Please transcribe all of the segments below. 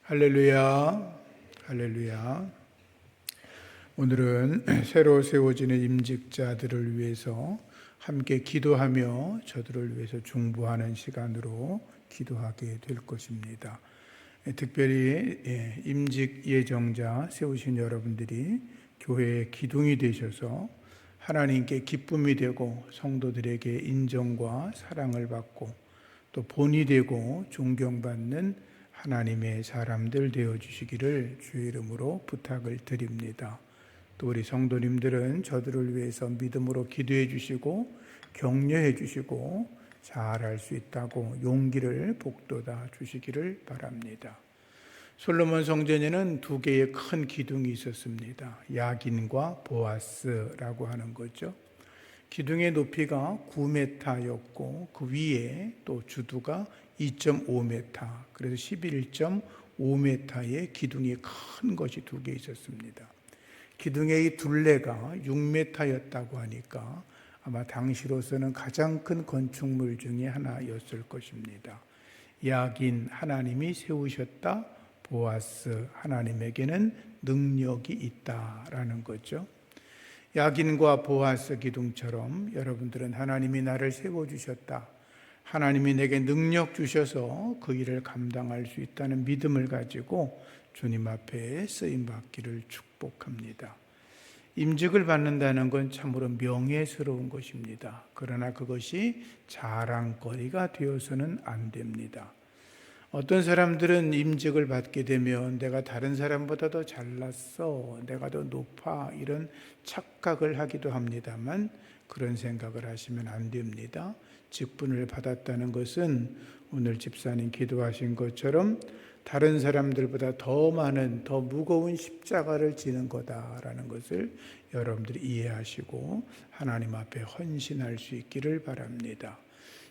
할렐루야, 할렐루야. 오늘은 새로 세워지는 임직자들을 위해서 함께 기도하며 저들을 위해서 중보하는 시간으로 기도하게 될 것입니다. 특별히 임직 예정자 세우신 여러분들이 교회의 기둥이 되셔서 하나님께 기쁨이 되고 성도들에게 인정과 사랑을 받고 또 본이 되고 존경받는 하나님의 사람들 되어주시기를 주의 이름으로 부탁을 드립니다. 또 우리 성도님들은 저들을 위해서 믿음으로 기도해 주시고 격려해 주시고 잘할 수 있다고 용기를 북돋아 주시기를 바랍니다. 솔로몬 성전에는 두 개의 큰 기둥이 있었습니다. 야긴과 보아스라고 하는 거죠. 기둥의 높이가 9m였고 그 위에 또 주두가 2.5m, 그래서 11.5m의 기둥이 큰 것이 두 개 있었습니다. 기둥의 이 둘레가 6m였다고 하니까 아마 당시로서는 가장 큰 건축물 중에 하나였을 것입니다. 야긴, 하나님이 세우셨다. 보아스, 하나님에게는 능력이 있다라는 거죠. 야긴과 보아스 기둥처럼 여러분들은 하나님이 나를 세워주셨다, 하나님이 내게 능력 주셔서 그 일을 감당할 수 있다는 믿음을 가지고 주님 앞에 쓰임받기를 축복합니다. 임직을 받는다는 건 참으로 명예스러운 것입니다. 그러나 그것이 자랑거리가 되어서는 안 됩니다. 어떤 사람들은 임직을 받게 되면 내가 다른 사람보다 더 잘났어, 내가 더 높아, 이런 착각을 하기도 합니다만 그런 생각을 하시면 안 됩니다. 직분을 받았다는 것은 오늘 집사님 기도하신 것처럼 다른 사람들보다 더 많은, 더 무거운 십자가를 지는 거다라는 것을 여러분들이 이해하시고 하나님 앞에 헌신할 수 있기를 바랍니다.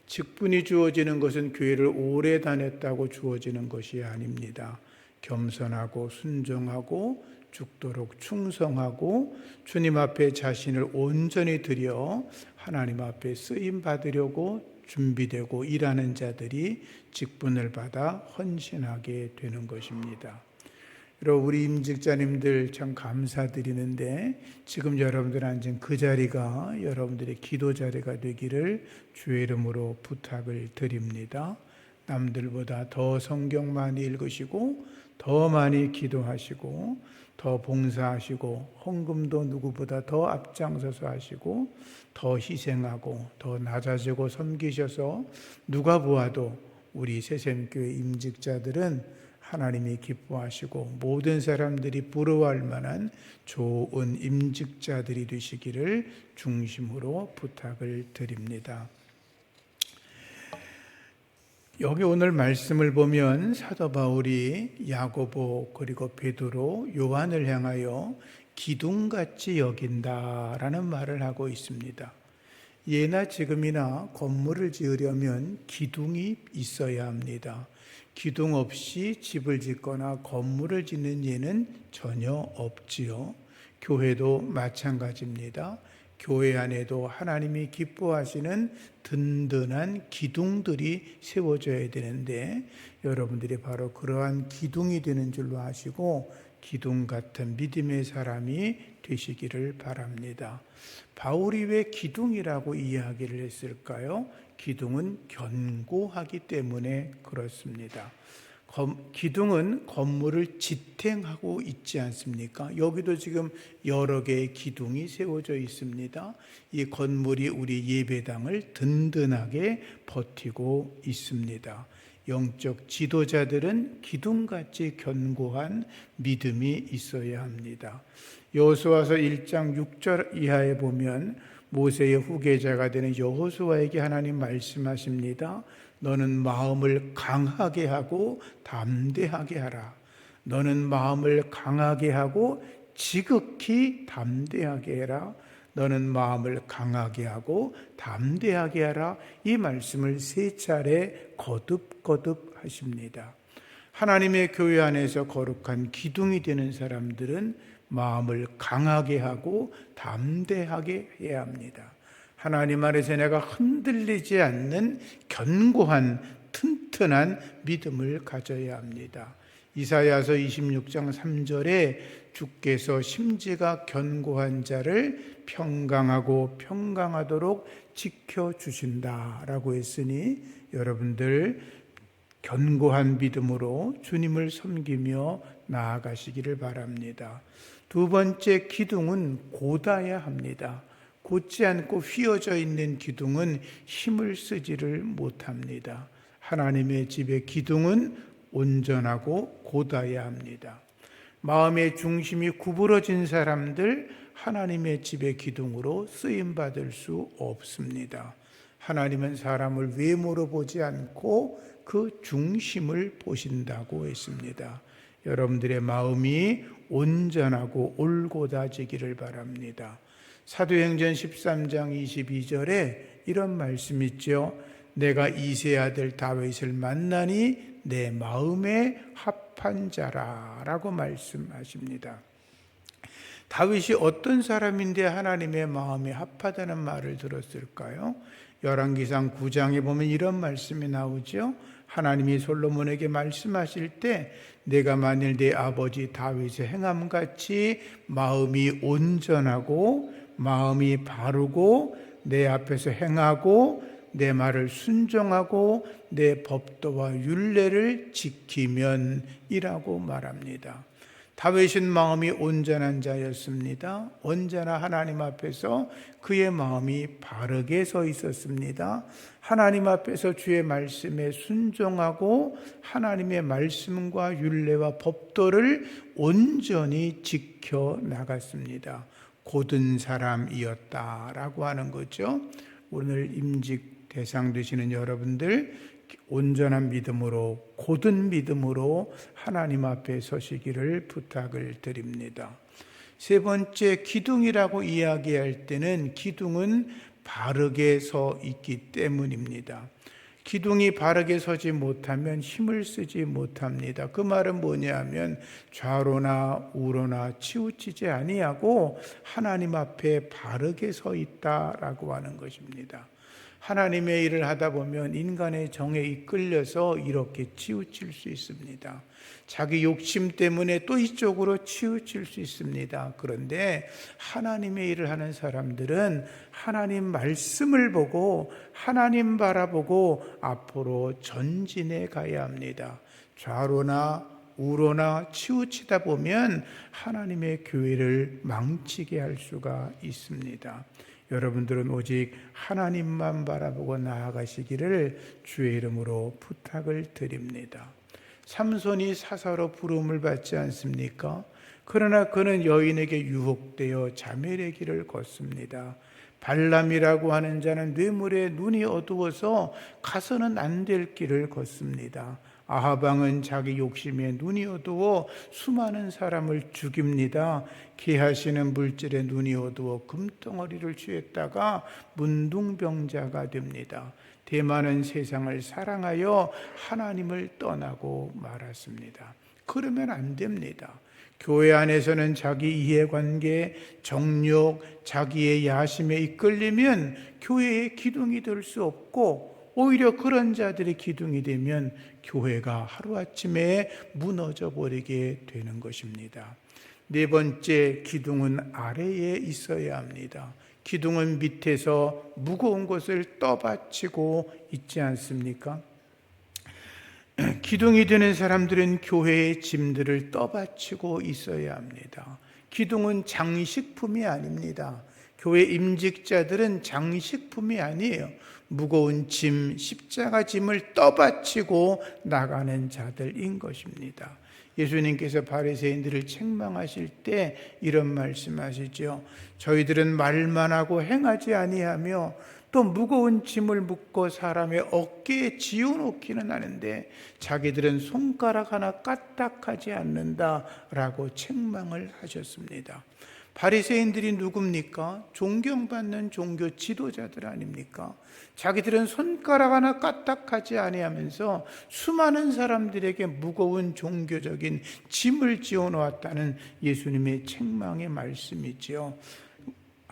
직분이 주어지는 것은 교회를 오래 다녔다고 주어지는 것이 아닙니다. 겸손하고 순종하고 죽도록 충성하고 주님 앞에 자신을 온전히 드려 하나님 앞에 쓰임 받으려고 준비되고 일하는 자들이 직분을 받아 헌신하게 되는 것입니다. 여러분, 우리 임직자님들 참 감사드리는데 지금 여러분들 앉은 그 자리가 여러분들의 기도 자리가 되기를 주의 이름으로 부탁을 드립니다. 남들보다 더 성경 많이 읽으시고 더 많이 기도하시고 더 봉사하시고 헌금도 누구보다 더 앞장서서 하시고 더 희생하고 더 낮아지고 섬기셔서 누가 보아도 우리 새샘교회 임직자들은 하나님이 기뻐하시고 모든 사람들이 부러워할 만한 좋은 임직자들이 되시기를 중심으로 부탁을 드립니다. 여기 오늘 말씀을 보면 사도 바울이 야고보 그리고 베드로, 요한을 향하여 기둥같이 여긴다라는 말을 하고 있습니다. 예나 지금이나 건물을 지으려면 기둥이 있어야 합니다. 기둥 없이 집을 짓거나 건물을 짓는 예는 전혀 없지요. 교회도 마찬가지입니다. 교회 안에도 하나님이 기뻐하시는 든든한 기둥들이 세워져야 되는데 여러분들이 바로 그러한 기둥이 되는 줄로 아시고 기둥 같은 믿음의 사람이 되시기를 바랍니다. 바울이 왜 기둥이라고 이야기를 했을까요? 기둥은 견고하기 때문에 그렇습니다. 기둥은 건물을 지탱하고 있지 않습니까? 여기도 지금 여러 개의 기둥이 세워져 있습니다. 이 건물이 우리 예배당을 든든하게 버티고 있습니다. 영적 지도자들은 기둥같이 견고한 믿음이 있어야 합니다. 여호수아서 1장 6절 이하에 보면 모세의 후계자가 되는 여호수아에게 하나님 말씀하십니다. 너는 마음을 강하게 하고 담대하게 하라. 너는 마음을 강하게 하고 지극히 담대하게 해라. 너는 마음을 강하게 하고 담대하게 하라. 이 말씀을 3차례 거듭거듭 하십니다. 하나님의 교회 안에서 거룩한 기둥이 되는 사람들은 마음을 강하게 하고 담대하게 해야 합니다. 하나님 안에서 내가 흔들리지 않는 견고한 튼튼한 믿음을 가져야 합니다. 이사야서 26장 3절에 주께서 심지가 견고한 자를 평강하고 평강하도록 지켜주신다라고 했으니 여러분들 견고한 믿음으로 주님을 섬기며 나아가시기를 바랍니다. 두 번째, 기둥은 곧아야 합니다. 곧지 않고 휘어져 있는 기둥은 힘을 쓰지를 못합니다. 하나님의 집의 기둥은 온전하고 곧아야 합니다. 마음의 중심이 구부러진 사람들 하나님의 집의 기둥으로 쓰임받을 수 없습니다. 하나님은 사람을 외모로 보지 않고 그 중심을 보신다고 했습니다. 여러분들의 마음이 온전하고 올곧아지기를 바랍니다. 사도행전 13장 22절에 이런 말씀 있죠. 내가 이새의 아들 다윗을 만나니 내 마음에 합한 자라 라고 말씀하십니다. 다윗이 어떤 사람인데 하나님의 마음에 합하다는 말을 들었을까요? 열왕기상 9장에 보면 이런 말씀이 나오죠. 하나님이 솔로몬에게 말씀하실 때 내가 만일 내 아버지 다윗의 행함같이 마음이 온전하고 마음이 바르고 내 앞에서 행하고 내 말을 순종하고 내 법도와 율례를 지키면 이라고 말합니다. 다윗은 마음이 온전한 자였습니다. 언제나 하나님 앞에서 그의 마음이 바르게 서 있었습니다. 하나님 앞에서 주의 말씀에 순종하고 하나님의 말씀과 율례와 법도를 온전히 지켜 나갔습니다. 곧은 사람이었다라고 하는 거죠. 오늘 임직 대상 되시는 여러분들 온전한 믿음으로 곧은 믿음으로 하나님 앞에 서시기를 부탁을 드립니다. 세 번째, 기둥이라고 이야기할 때는 기둥은 바르게 서 있기 때문입니다. 기둥이 바르게 서지 못하면 힘을 쓰지 못합니다. 그 말은 뭐냐면 좌로나 우로나 치우치지 아니하고 하나님 앞에 바르게 서 있다라고 하는 것입니다. 하나님의 일을 하다 보면 인간의 정에 이끌려서 이렇게 치우칠 수 있습니다. 자기 욕심 때문에 또 이쪽으로 치우칠 수 있습니다. 그런데 하나님의 일을 하는 사람들은 하나님 말씀을 보고 하나님 바라보고 앞으로 전진해 가야 합니다. 좌로나 우로나 치우치다 보면 하나님의 교회를 망치게 할 수가 있습니다. 여러분들은 오직 하나님만 바라보고 나아가시기를 주의 이름으로 부탁을 드립니다. 삼손이 사사로 부름을 받지 않습니까? 그러나 그는 여인에게 유혹되어 자멸의 길을 걷습니다. 발람이라고 하는 자는 뇌물에 눈이 어두워서 가서는 안 될 길을 걷습니다. 아합 왕은 자기 욕심에 눈이 어두워 수많은 사람을 죽입니다. 기하시는 물질에 눈이 어두워 금덩어리를 취했다가 문둥병자가 됩니다. 대만은 세상을 사랑하여 하나님을 떠나고 말았습니다. 그러면 안 됩니다. 교회 안에서는 자기 이해관계, 정욕, 자기의 야심에 이끌리면 교회의 기둥이 될 수 없고 오히려 그런 자들의 기둥이 되면 교회가 하루아침에 무너져 버리게 되는 것입니다. 네 번째, 기둥은 아래에 있어야 합니다. 기둥은 밑에서 무거운 것을 떠받치고 있지 않습니까? 기둥이 되는 사람들은 교회의 짐들을 떠받치고 있어야 합니다. 기둥은 장식품이 아닙니다. 교회 임직자들은 장식품이 아니에요. 무거운 짐, 십자가 짐을 떠받치고 나가는 자들인 것입니다. 예수님께서 바리새인들을 책망하실 때 이런 말씀하시죠. 저희들은 말만 하고 행하지 아니하며 또 무거운 짐을 묶고 사람의 어깨에 지어놓기는 하는데 자기들은 손가락 하나 까딱하지 않는다라고 책망을 하셨습니다. 바리새인들이 누굽니까? 존경받는 종교 지도자들 아닙니까? 자기들은 손가락 하나 까딱하지 아니하면서 수많은 사람들에게 무거운 종교적인 짐을 지어 놓았다는 예수님의 책망의 말씀이지요.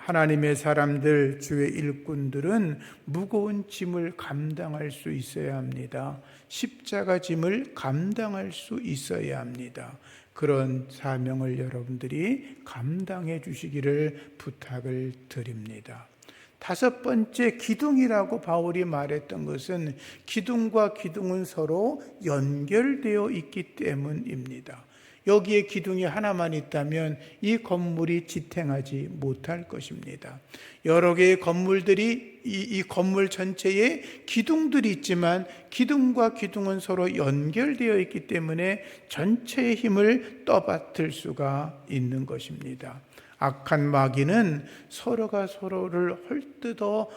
하나님의 사람들, 주의 일꾼들은 무거운 짐을 감당할 수 있어야 합니다. 십자가 짐을 감당할 수 있어야 합니다. 그런 사명을 여러분들이 감당해 주시기를 부탁을 드립니다. 다섯 번째, 기둥이라고 바울이 말했던 것은 기둥과 기둥은 서로 연결되어 있기 때문입니다. 여기에 기둥이 하나만 있다면 이 건물이 지탱하지 못할 것입니다. 여러 개의 건물들이 이 건물 전체에 기둥들이 있지만 기둥과 기둥은 서로 연결되어 있기 때문에 전체의 힘을 떠받들 수가 있는 것입니다. 악한 마귀는 서로가 서로를 헐뜯어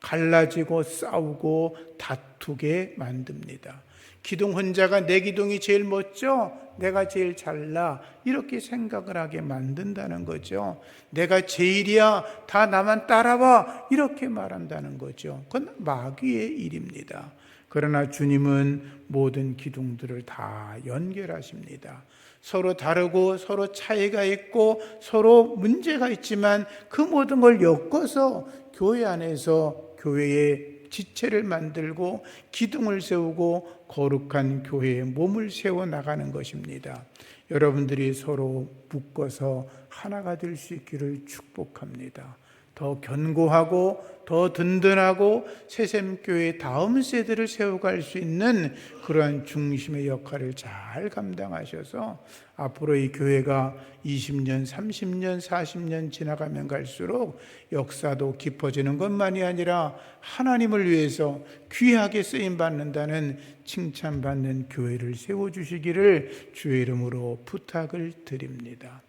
갈라지고 싸우고 다투게 만듭니다. 기둥 혼자가 내 기둥이 제일 멋져, 내가 제일 잘나, 이렇게 생각을 하게 만든다는 거죠. 내가 제일이야, 다 나만 따라와, 이렇게 말한다는 거죠. 그건 마귀의 일입니다. 그러나 주님은 모든 기둥들을 다 연결하십니다. 서로 다르고 서로 차이가 있고 서로 문제가 있지만 그 모든 걸 엮어서 교회 안에서 교회의 지체를 만들고 기둥을 세우고 거룩한 교회의 몸을 세워 나가는 것입니다. 여러분들이 서로 묶어서 하나가 될 수 있기를 축복합니다. 더 견고하고 더 든든하고 새샘교회의 다음 세대를 세워갈 수 있는 그러한 중심의 역할을 잘 감당하셔서 앞으로 이 교회가 20년, 30년, 40년 지나가면 갈수록 역사도 깊어지는 것만이 아니라 하나님을 위해서 귀하게 쓰임받는다는 칭찬받는 교회를 세워주시기를 주의 이름으로 부탁을 드립니다.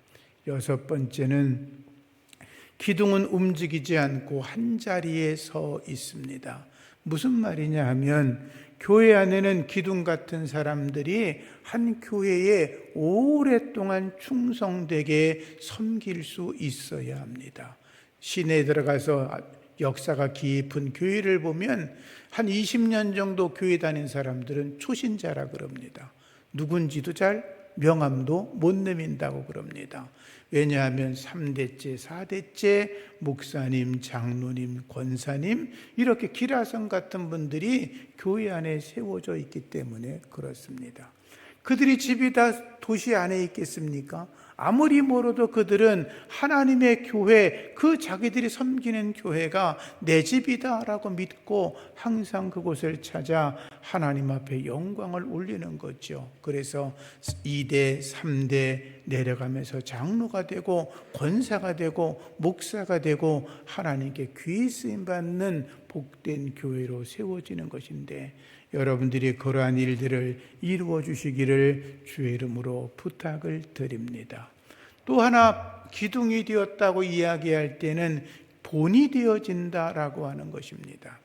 여섯 번째는 기둥은 움직이지 않고 한 자리에 서 있습니다. 무슨 말이냐 하면 교회 안에는 기둥 같은 사람들이 한 교회에 오랫동안 충성되게 섬길 수 있어야 합니다. 시내에 들어가서 역사가 깊은 교회를 보면 한 20년 정도 교회 다닌 사람들은 초신자라 그럽니다. 누군지도 잘 명함도 못 내민다고 그럽니다. 왜냐하면 3대째, 4대째 목사님, 장로님, 권사님 이렇게 기라성 같은 분들이 교회 안에 세워져 있기 때문에 그렇습니다. 그들이 집이 다 도시 안에 있겠습니까? 아무리 멀어도 그들은 하나님의 교회, 그 자기들이 섬기는 교회가 내 집이다라고 믿고 항상 그곳을 찾아 하나님 앞에 영광을 올리는 거죠. 그래서 2대, 3대 내려가면서 장로가 되고 권사가 되고 목사가 되고 하나님께 귀히 쓰임받는 복된 교회로 세워지는 것인데 여러분들이 그러한 일들을 이루어 주시기를 주의 이름으로 부탁을 드립니다. 또 하나 기둥이 되었다고 이야기할 때는 본이 되어진다라고 하는 것입니다.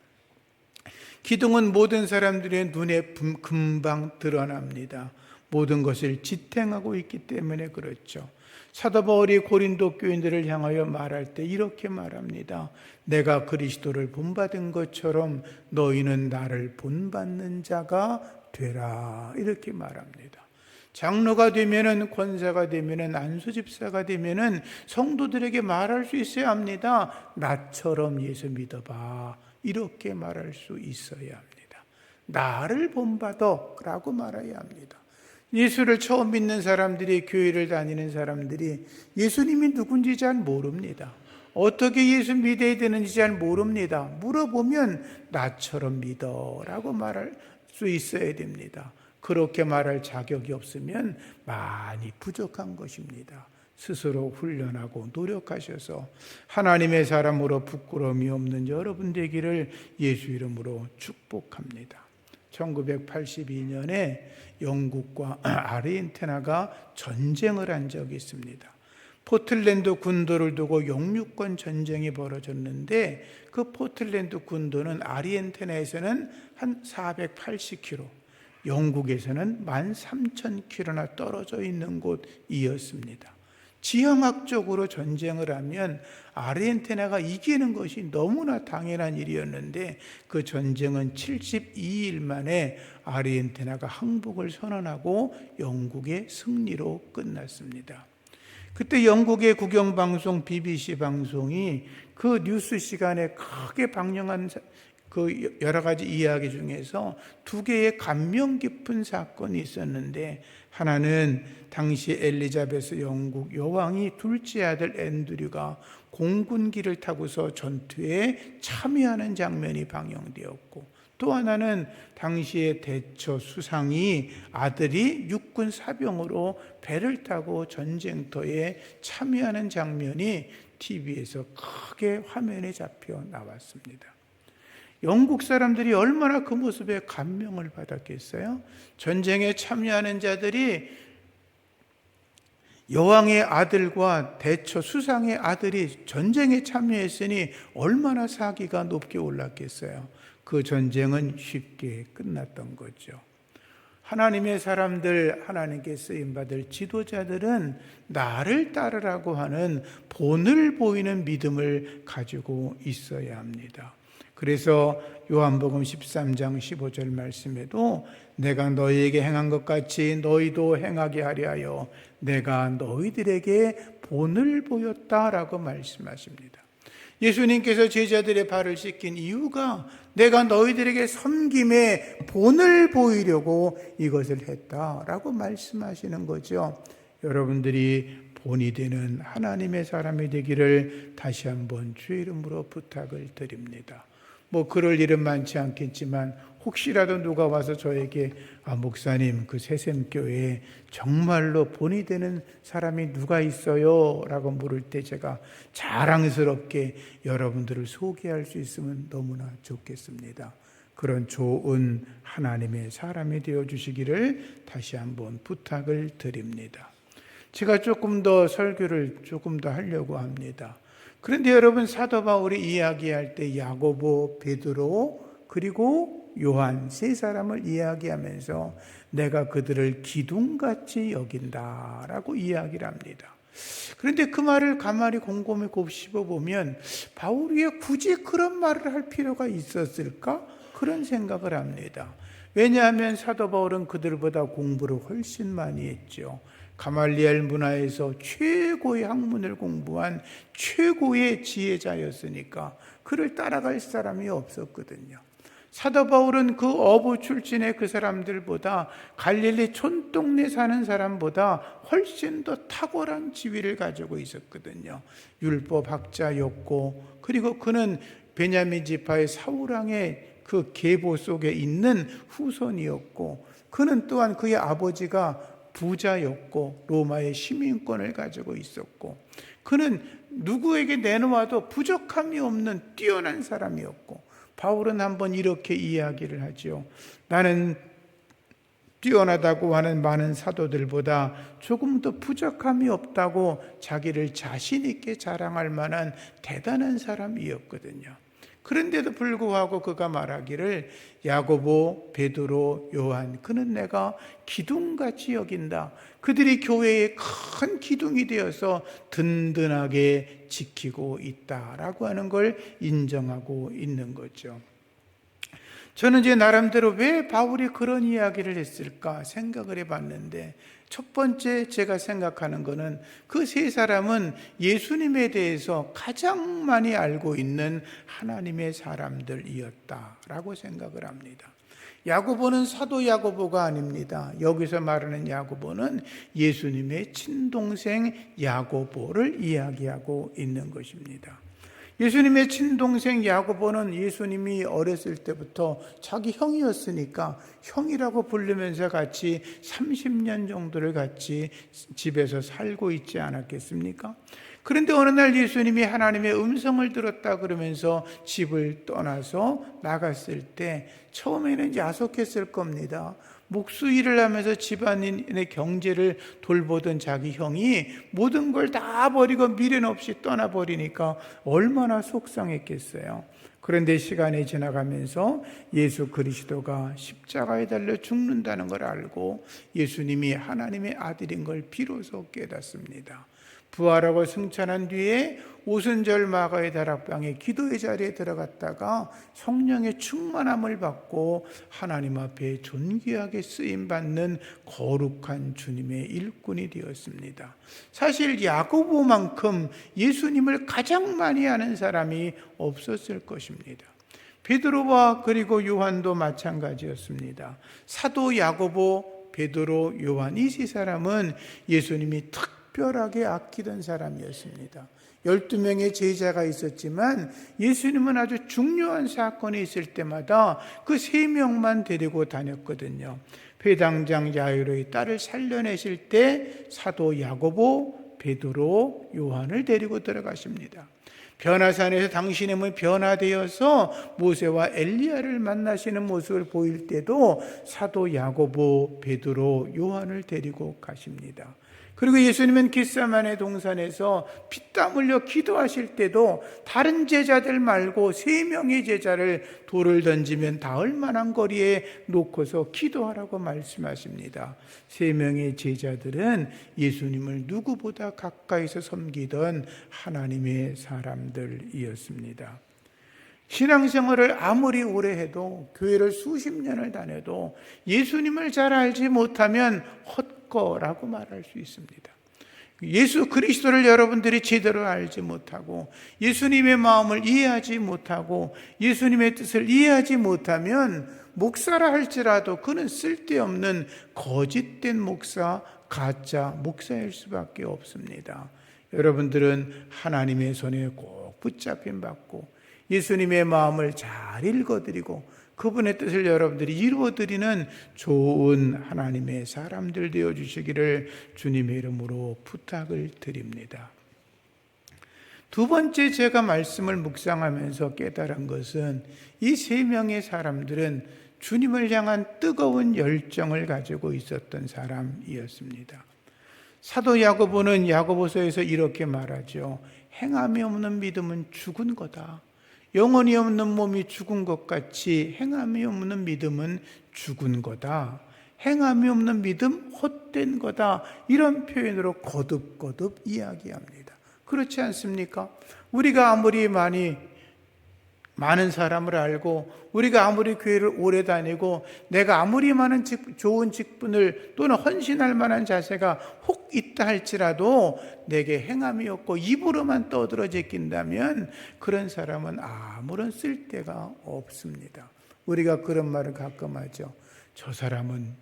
기둥은 모든 사람들의 눈에 금방 드러납니다. 모든 것을 지탱하고 있기 때문에 그렇죠. 사도 바울이 고린도 교인들을 향하여 말할 때 이렇게 말합니다. 내가 그리스도를 본받은 것처럼 너희는 나를 본받는 자가 되라. 이렇게 말합니다. 장로가 되면은, 권사가 되면은, 안수집사가 되면은 성도들에게 말할 수 있어야 합니다. 나처럼 예수 믿어봐. 이렇게 말할 수 있어야 합니다. 나를 본받아 라고 말해야 합니다. 예수를 처음 믿는 사람들이, 교회를 다니는 사람들이 예수님이 누군지 잘 모릅니다. 어떻게 예수 믿어야 되는지 잘 모릅니다. 물어보면 나처럼 믿어라고 말할 수 있어야 됩니다. 그렇게 말할 자격이 없으면 많이 부족한 것입니다. 스스로 훈련하고 노력하셔서 하나님의 사람으로 부끄러움이 없는 여러분 되기를 예수 이름으로 축복합니다. 1982년에 영국과 아르헨티나가 전쟁을 한 적이 있습니다. 포틀랜드 군도를 두고 영유권 전쟁이 벌어졌는데 그 포틀랜드 군도는 아르헨티나에서는 한 480km, 영국에서는 13,000km나 떨어져 있는 곳이었습니다. 지형학적으로 전쟁을 하면 아르헨티나가 이기는 것이 너무나 당연한 일이었는데 그 전쟁은 72일 만에 아르헨티나가 항복을 선언하고 영국의 승리로 끝났습니다. 그때 영국의 국영방송 BBC 방송이 그 뉴스 시간에 크게 방영한 그 여러 가지 이야기 중에서 두 개의 감명 깊은 사건이 있었는데, 하나는 당시 엘리자베스 영국 여왕이 둘째 아들 앤드류가 공군기를 타고서 전투에 참여하는 장면이 방영되었고, 또 하나는 당시의 대처 수상이 아들이 육군 사병으로 배를 타고 전쟁터에 참여하는 장면이 TV에서 크게 화면에 잡혀 나왔습니다. 영국 사람들이 얼마나 그 모습에 감명을 받았겠어요? 전쟁에 참여하는 자들이 여왕의 아들과 대처 수상의 아들이 전쟁에 참여했으니 얼마나 사기가 높게 올랐겠어요? 그 전쟁은 쉽게 끝났던 거죠. 하나님의 사람들, 하나님께 쓰임받을 지도자들은 나를 따르라고 하는 본을 보이는 믿음을 가지고 있어야 합니다. 그래서 요한복음 13장 15절 말씀에도 내가 너희에게 행한 것 같이 너희도 행하게 하려 하여 내가 너희들에게 본을 보였다라고 말씀하십니다. 예수님께서 제자들의 발을 씻긴 이유가 내가 너희들에게 섬김의 본을 보이려고 이것을 했다라고 말씀하시는 거죠. 여러분들이 본이 되는 하나님의 사람이 되기를 다시 한번 주의 이름으로 부탁을 드립니다. 그럴 일은 많지 않겠지만 혹시라도 누가 와서 저에게 목사님 그 새샘교회에 정말로 본이 되는 사람이 누가 있어요? 라고 물을 때 제가 자랑스럽게 여러분들을 소개할 수 있으면 너무나 좋겠습니다. 그런 좋은 하나님의 사람이 되어주시기를 다시 한번 부탁을 드립니다. 제가 조금 더 설교를 조금 더 하려고 합니다. 그런데 여러분, 사도 바울이 이야기할 때 야고보, 베드로 그리고 요한 세 사람을 이야기하면서 내가 그들을 기둥같이 여긴다라고 이야기를 합니다. 그런데 그 말을 가만히 곰곰이 곱씹어보면 바울이 왜 굳이 그런 말을 할 필요가 있었을까? 그런 생각을 합니다. 왜냐하면 사도 바울은 그들보다 공부를 훨씬 많이 했죠. 가말리엘 문화에서 최고의 학문을 공부한 최고의 지혜자였으니까 그를 따라갈 사람이 없었거든요. 사도 바울은 그 어부 출신의 그 사람들보다, 갈릴리 촌동네 사는 사람보다 훨씬 더 탁월한 지위를 가지고 있었거든요. 율법학자였고, 그리고 그는 베냐민 지파의 사울왕의 그 계보 속에 있는 후손이었고, 그는 또한 그의 아버지가 부자였고 로마의 시민권을 가지고 있었고, 그는 누구에게 내놓아도 부족함이 없는 뛰어난 사람이었고, 바울은 한번 이렇게 이야기를 하죠. 나는 뛰어나다고 하는 많은 사도들보다 조금 더 부족함이 없다고 자기를 자신 있게 자랑할 만한 대단한 사람이었거든요. 그런데도 불구하고 그가 말하기를 야고보, 베드로, 요한 그는 내가 기둥같이 여긴다. 그들이 교회의 큰 기둥이 되어서 든든하게 지키고 있다라고 하는 걸 인정하고 있는 거죠. 저는 이제 나름대로 왜 바울이 그런 이야기를 했을까 생각을 해봤는데, 첫 번째 제가 생각하는 것은 그 세 사람은 예수님에 대해서 가장 많이 알고 있는 하나님의 사람들이었다라고 생각을 합니다. 야고보는 사도 야고보가 아닙니다. 여기서 말하는 야고보는 예수님의 친동생 야고보를 이야기하고 있는 것입니다. 예수님의 친동생 야고보는 예수님이 어렸을 때부터 자기 형이었으니까 형이라고 부르면서 같이 30년 정도를 같이 집에서 살고 있지 않았겠습니까? 그런데 어느 날 예수님이 하나님의 음성을 들었다 그러면서 집을 떠나서 나갔을 때 처음에는 야속했을 겁니다. 목수일을 하면서 집안의 경제를 돌보던 자기 형이 모든 걸 다 버리고 미련 없이 떠나버리니까 얼마나 속상했겠어요. 그런데 시간이 지나가면서 예수 그리스도가 십자가에 달려 죽는다는 걸 알고 예수님이 하나님의 아들인 걸 비로소 깨닫습니다. 부활하고 승천한 뒤에 오순절 마가의 다락방에 기도의 자리에 들어갔다가 성령의 충만함을 받고 하나님 앞에 존귀하게 쓰임받는 거룩한 주님의 일꾼이 되었습니다. 사실 야고보만큼 예수님을 가장 많이 아는 사람이 없었을 것입니다. 베드로와 그리고 요한도 마찬가지였습니다. 사도 야고보, 베드로, 요한 이 세 사람은 예수님이 특별하게 아끼던 사람이었습니다. 12명의 제자가 있었지만 예수님은 아주 중요한 사건이 있을 때마다 그 3명만 데리고 다녔거든요. 회당장 야이로의 딸을 살려내실 때 사도 야고보, 베드로, 요한을 데리고 들어가십니다. 변화산에서 당신의 몸이 변화되어서 모세와 엘리야를 만나시는 모습을 보일 때도 사도 야고보, 베드로, 요한을 데리고 가십니다. 그리고 예수님은 겟세마네 동산에서 피땀 흘려 기도하실 때도 다른 제자들 말고 3명의 제자를 돌을 던지면 닿을 만한 거리에 놓고서 기도하라고 말씀하십니다. 3명의 제자들은 예수님을 누구보다 가까이서 섬기던 하나님의 사람들이었습니다. 신앙생활을 아무리 오래 해도, 교회를 수십 년을 다녀도 예수님을 잘 알지 못하면 헛거라고 말할 수 있습니다. 예수 그리스도를 여러분들이 제대로 알지 못하고 예수님의 마음을 이해하지 못하고 예수님의 뜻을 이해하지 못하면 목사라 할지라도 그는 쓸데없는 거짓된 목사, 가짜 목사일 수밖에 없습니다. 여러분들은 하나님의 손에 꼭 붙잡힘 받고 예수님의 마음을 잘 읽어드리고 그분의 뜻을 여러분들이 이루어드리는 좋은 하나님의 사람들 되어주시기를 주님의 이름으로 부탁을 드립니다. 두 번째 제가 말씀을 묵상하면서 깨달은 것은 이 3명의 사람들은 주님을 향한 뜨거운 열정을 가지고 있었던 사람이었습니다. 사도 야고보는 야고보서에서 이렇게 말하죠. 행함이 없는 믿음은 죽은 거다. 영혼이 없는 몸이 죽은 것 같이 행함이 없는 믿음은 죽은 거다. 행함이 없는 믿음 헛된 거다. 이런 표현으로 거듭거듭 이야기합니다. 그렇지 않습니까? 우리가 아무리 많은 사람을 알고 우리가 아무리 교회를 오래 다니고 내가 아무리 많은 좋은 직분을 또는 헌신할 만한 자세가 혹 있다 할지라도 내게 행함이 없고 입으로만 떠들어 제낀다면 그런 사람은 아무런 쓸데가 없습니다. 우리가 그런 말을 가끔 하죠. 저 사람은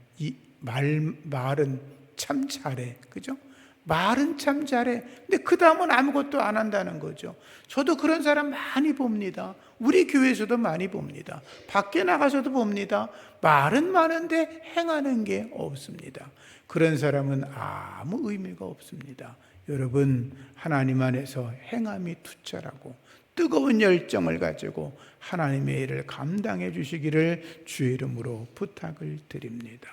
말은 참 잘해. 그죠? 말은 참 잘해. 근데 그 다음은 아무것도 안 한다는 거죠. 저도 그런 사람 많이 봅니다. 우리 교회에서도 많이 봅니다. 밖에 나가서도 봅니다. 말은 많은데 행하는 게 없습니다. 그런 사람은 아무 의미가 없습니다. 여러분, 하나님 안에서 행함이 투철하고 뜨거운 열정을 가지고 하나님의 일을 감당해 주시기를 주의 이름으로 부탁을 드립니다.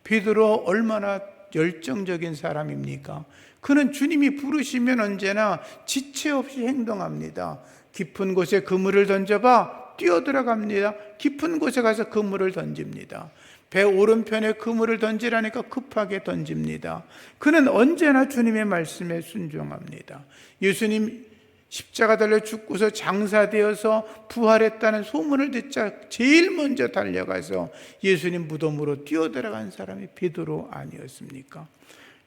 베드로 얼마나 열정적인 사람입니까? 그는 주님이 부르시면 언제나 지체 없이 행동합니다. 깊은 곳에 그물을 던져봐 뛰어들어갑니다. 깊은 곳에 가서 그물을 던집니다. 배 오른편에 그물을 던지라니까 급하게 던집니다. 그는 언제나 주님의 말씀에 순종합니다. 예수님 십자가 달려 죽고서 장사되어서 부활했다는 소문을 듣자 제일 먼저 달려가서 예수님 무덤으로 뛰어들어간 사람이 베드로 아니었습니까?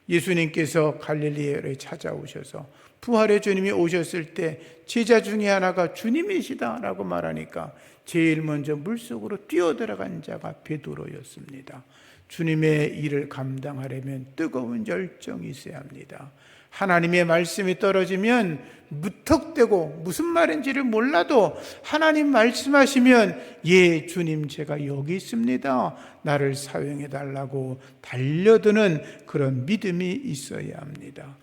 예수님께서 갈릴리에 찾아오셔서 부활의 주님이 오셨을 때 제자 중에 하나가 주님이시다라고 말하니까 제일 먼저 물속으로 뛰어들어간 자가 베드로였습니다. 주님의 일을 감당하려면 뜨거운 열정이 있어야 합니다. 하나님의 말씀이 떨어지면 무턱대고 무슨 말인지를 몰라도 하나님 말씀하시면 예 주님 제가 여기 있습니다. 나를 사용해 달라고 달려드는 그런 믿음이 있어야 합니다.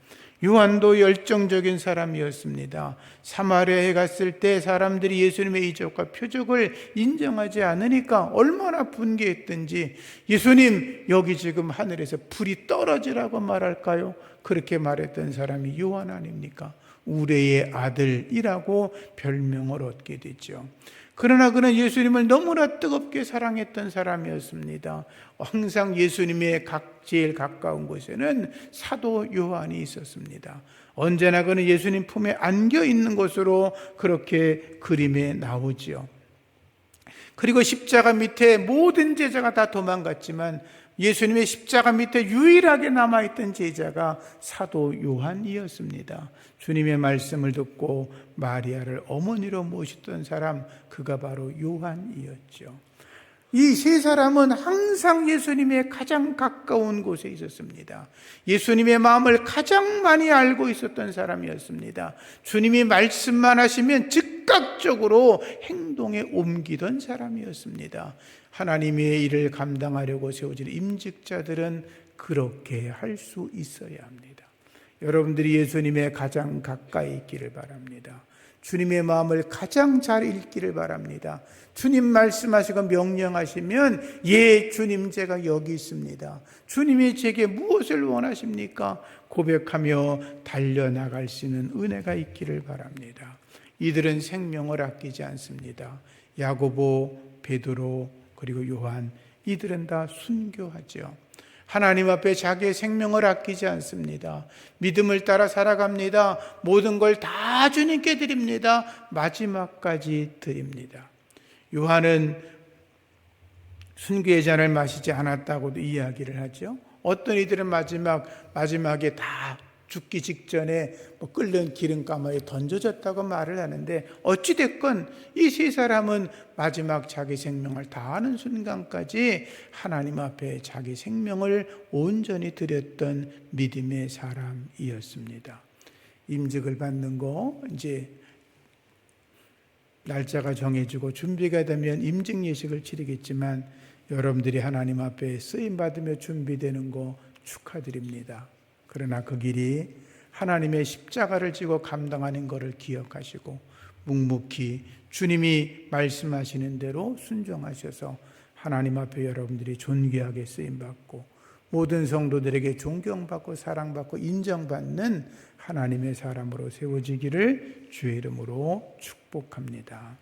요한도 열정적인 사람이었습니다. 사마리아에 갔을 때 사람들이 예수님의 이적과 표적을 인정하지 않으니까 얼마나 분개했든지 예수님 여기 지금 하늘에서 불이 떨어지라고 말할까요? 그렇게 말했던 사람이 요한 아닙니까? 우레의 아들이라고 별명을 얻게 됐죠. 그러나 그는 예수님을 너무나 뜨겁게 사랑했던 사람이었습니다. 항상 예수님의 제일 가까운 곳에는 사도 요한이 있었습니다. 언제나 그는 예수님 품에 안겨 있는 것으로 그렇게 그림에 나오지요. 그리고 십자가 밑에 모든 제자가 다 도망갔지만 예수님의 십자가 밑에 유일하게 남아있던 제자가 사도 요한이었습니다. 주님의 말씀을 듣고 마리아를 어머니로 모셨던 사람, 그가 바로 요한이었죠. 이 세 사람은 항상 예수님의 가장 가까운 곳에 있었습니다. 예수님의 마음을 가장 많이 알고 있었던 사람이었습니다. 주님이 말씀만 하시면 즉각적으로 행동에 옮기던 사람이었습니다. 하나님의 일을 감당하려고 세워진 임직자들은 그렇게 할 수 있어야 합니다. 여러분들이 예수님의 가장 가까이 있기를 바랍니다. 주님의 마음을 가장 잘 읽기를 바랍니다. 주님 말씀하시고 명령하시면 예 주님 제가 여기 있습니다. 주님이 제게 무엇을 원하십니까? 고백하며 달려나갈 수 있는 은혜가 있기를 바랍니다. 이들은 생명을 아끼지 않습니다. 야고보, 베드로 그리고 요한, 이들은 다 순교하죠. 하나님 앞에 자기의 생명을 아끼지 않습니다. 믿음을 따라 살아갑니다. 모든 걸 다 주님께 드립니다. 마지막까지 드립니다. 요한은 순교의 잔을 마시지 않았다고도 이야기를 하죠. 어떤 이들은 마지막에 다 죽기 직전에 끓는 기름가마에 던져졌다고 말을 하는데, 어찌됐건 이 세 사람은 마지막 자기 생명을 다하는 순간까지 하나님 앞에 자기 생명을 온전히 드렸던 믿음의 사람이었습니다. 임직을 받는 거 이제 날짜가 정해지고 준비가 되면 임직 예식을 치르겠지만, 여러분들이 하나님 앞에 쓰임 받으며 준비되는 거 축하드립니다. 그러나 그 길이 하나님의 십자가를 지고 감당하는 것을 기억하시고 묵묵히 주님이 말씀하시는 대로 순종하셔서 하나님 앞에 여러분들이 존귀하게 쓰임받고 모든 성도들에게 존경받고 사랑받고 인정받는 하나님의 사람으로 세워지기를 주의 이름으로 축복합니다.